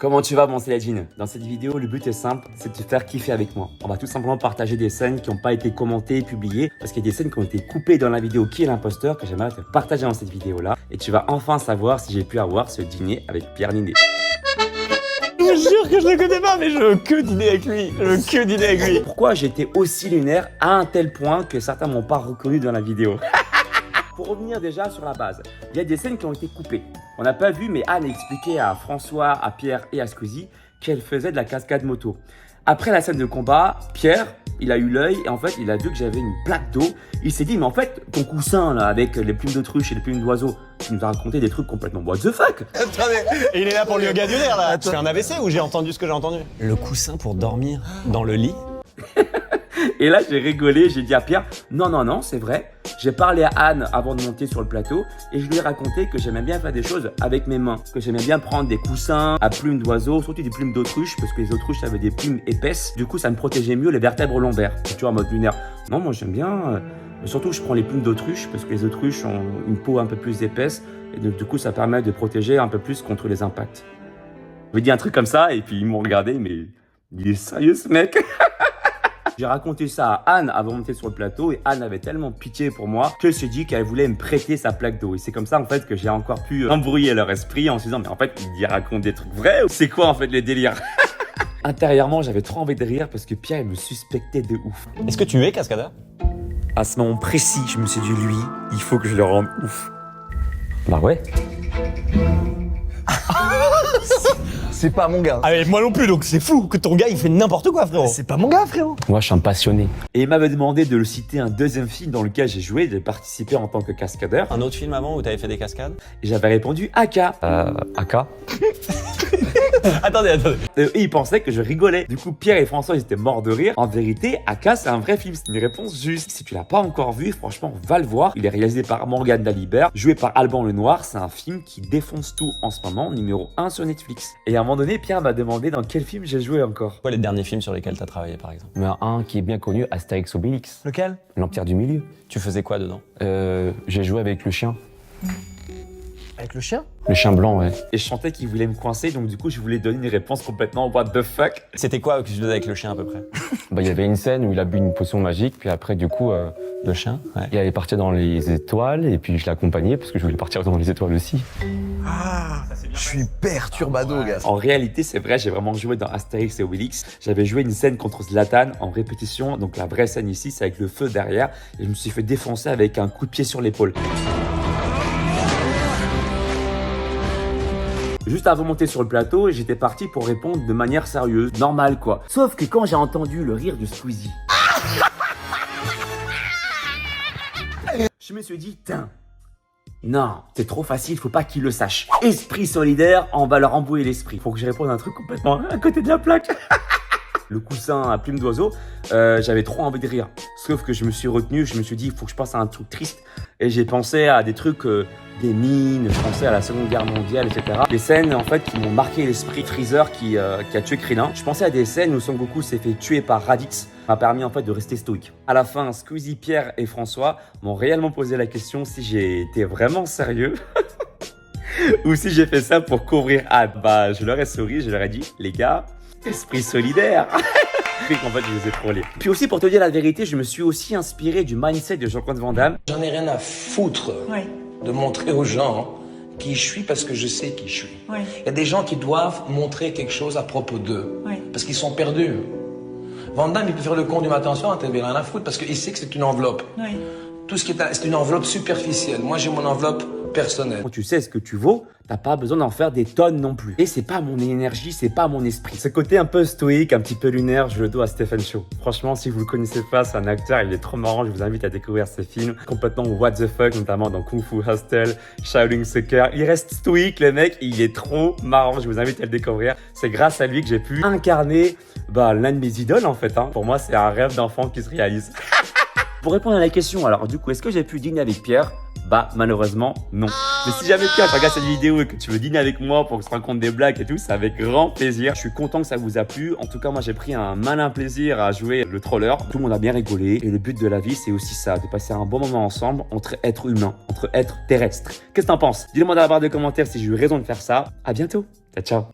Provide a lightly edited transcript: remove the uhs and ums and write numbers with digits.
Comment tu vas mon Céladine? Dans cette vidéo, le but est simple, c'est de te faire kiffer avec moi. On va tout simplement partager des scènes qui n'ont pas été commentées et publiées parce qu'il y a des scènes qui ont été coupées dans la vidéo Qui est l'imposteur que j'aimerais te partager dans cette vidéo-là. Et tu vas enfin savoir si j'ai pu avoir ce dîner avec Pierre Niney. Je vous jure que je le connais pas, mais je veux que dîner avec lui. Je veux que dîner avec lui. Pourquoi j'ai été aussi lunaire à un tel point que certains m'ont pas reconnu dans la vidéo? Pour revenir déjà sur la base, il y a des scènes qui ont été coupées. On n'a pas vu, mais Anne expliquait à François, à Pierre et à Squeezie qu'elle faisait de la cascade moto. Après la scène de combat, Pierre, il a eu l'œil et en fait, il a vu que j'avais une plaque d'eau. Il s'est dit, mais en fait, ton coussin là, avec les plumes d'autruche et les plumes d'oiseau, tu nous as raconté des trucs complètement what the fuck. Attendez, et il est là pour le yoga du nerf là. Tu fais un AVC ou j'ai entendu ce que j'ai entendu? Le coussin pour dormir dans le lit. Et là, j'ai rigolé, j'ai dit à Pierre, non, c'est vrai. J'ai parlé à Anne avant de monter sur le plateau et je lui ai raconté que j'aimais bien faire des choses avec mes mains. Que j'aimais bien prendre des coussins à plumes d'oiseaux, surtout des plumes d'autruche, parce que les autruches avaient des plumes épaisses. Du coup, ça me protégeait mieux les vertèbres lombaires. Tu vois, en mode lunaire. Non, moi j'aime bien. Surtout, je prends les plumes d'autruche parce que les autruches ont une peau un peu plus épaisse. Et donc, du coup, ça permet de protéger un peu plus contre les impacts. Je lui ai dit un truc comme ça et puis ils m'ont regardé, mais il est sérieux ce mec? J'ai raconté ça à Anne avant de monter sur le plateau et Anne avait tellement pitié pour moi qu'elle s'est dit qu'elle voulait me prêter sa plaque d'eau. Et c'est comme ça en fait que j'ai encore pu embrouiller leur esprit en se disant mais en fait il raconte des trucs vrais ou c'est quoi en fait les délires? Intérieurement j'avais trop envie de rire parce que Pierre il me suspectait de ouf. Est-ce que tu es cascadeur? À ce moment précis je me suis dit lui il faut que je le rende ouf. Bah ouais. C'est pas mon gars. Ah mais moi non plus, donc c'est fou que ton gars il fait n'importe quoi frérot. C'est pas mon gars, frérot. Moi, je suis un passionné. Et il m'avait demandé de le citer un deuxième film dans lequel j'ai joué, de participer en tant que cascadeur. Un autre film avant où t'avais fait des cascades? Et j'avais répondu Aka. Aka. Attendez. Et il pensait que je rigolais. Du coup, Pierre et François, ils étaient morts de rire. En vérité, Aka, c'est un vrai film. C'est une réponse juste. Si tu l'as pas encore vu, franchement, va le voir. Il est réalisé par Morgane Dalibert, joué par Alban Lenoir. C'est un film qui défonce tout en ce moment, numéro 1 sur Netflix. Et à un moment donné, Pierre m'a demandé dans quel film j'ai joué encore. Quoi les derniers films sur lesquels t'as travaillé par exemple? Mais un qui est bien connu, Astérix Obélix. Lequel? L'Empire du Milieu. Tu faisais quoi dedans? J'ai joué avec le chien. Avec le chien? Le chien blanc, ouais. Et je sentais qu'il voulait me coincer, donc du coup, je voulais donner une réponse complètement what the fuck. C'était quoi que tu faisais avec le chien à peu près? Bah, il y avait une scène où il a bu une potion magique, puis après, du coup, Le chien? Ouais. il allait partir dans les étoiles, et puis je l'accompagnais parce que je voulais partir dans les étoiles aussi. Ah, je suis perturbado, gars. En réalité, c'est vrai, j'ai vraiment joué dans Astérix et Obélix. J'avais joué une scène contre Zlatan en répétition, donc la vraie scène ici, c'est avec le feu derrière, et je me suis fait défoncer avec un coup de pied sur l'épaule. Juste avant de monter sur le plateau, j'étais parti pour répondre de manière sérieuse, normale quoi. Sauf que quand j'ai entendu le rire de Squeezie, je me suis dit, tiens, non, c'est trop facile, faut pas qu'il le sache. Esprit solidaire, on va leur embrouiller l'esprit. Faut que je réponde à un truc complètement à côté de la plaque. Le coussin à plume d'oiseau, j'avais trop envie de rire. Sauf que je me suis retenu, je me suis dit, il faut que je passe à un truc triste. Et j'ai pensé à des trucs, des mines, je pensais à la Seconde Guerre mondiale, etc. Des scènes, en fait, qui m'ont marqué l'esprit. Freezer qui a tué Krillin. Je pensais à des scènes où Son Goku s'est fait tuer par Raditz. Ça m'a permis, en fait, de rester stoïque. À la fin, Squeezie, Pierre et François m'ont réellement posé la question si j'ai été vraiment sérieux. Ou si j'ai fait ça pour couvrir Anne. Bah, je leur ai souri, je leur ai dit, les gars, esprit solidaire. En fait, je les ai trollés. Puis aussi, pour te dire la vérité, je me suis aussi inspiré du mindset de Jean-Claude Van Damme. J'en ai rien à foutre de montrer aux gens qui je suis parce que je sais qui je suis. Il y a des gens qui doivent montrer quelque chose à propos d'eux parce qu'ils sont perdus. Van Damme, il peut faire le con du matin au soir, t'as rien à foutre parce qu'il sait que c'est une enveloppe. Tout ce qui est, c'est une enveloppe superficielle. Moi, j'ai mon enveloppe personnelle. Quand tu sais ce que tu vaux, t'as pas besoin d'en faire des tonnes non plus. Et c'est pas mon énergie, c'est pas mon esprit. Ce côté un peu stoïque, un petit peu lunaire, je le dois à Stephen Chow. Franchement, si vous le connaissez pas, c'est un acteur, il est trop marrant. Je vous invite à découvrir ses films complètement what the fuck, notamment dans Kung Fu Hustle, Shaolin Soccer. Il reste stoïque, le mec, il est trop marrant. Je vous invite à le découvrir. C'est grâce à lui que j'ai pu incarner l'un de mes idoles en fait. Pour moi, c'est un rêve d'enfant qui se réalise. Pour répondre à la question, alors du coup, est-ce que j'ai pu dîner avec Pierre? Bah malheureusement non. Mais si jamais Pierre, tu regardes cette vidéo et que tu veux dîner avec moi pour qu'on se raconte des blagues et tout, c'est avec grand plaisir. Je suis content que ça vous a plu. En tout cas, moi j'ai pris un malin plaisir à jouer le troller. Tout le monde a bien rigolé. Et le but de la vie, c'est aussi ça, de passer un bon moment ensemble entre êtres humains, entre êtres terrestres. Qu'est-ce que t'en penses? Dis-le moi dans la barre de commentaires si j'ai eu raison de faire ça. À bientôt. Ciao, ciao.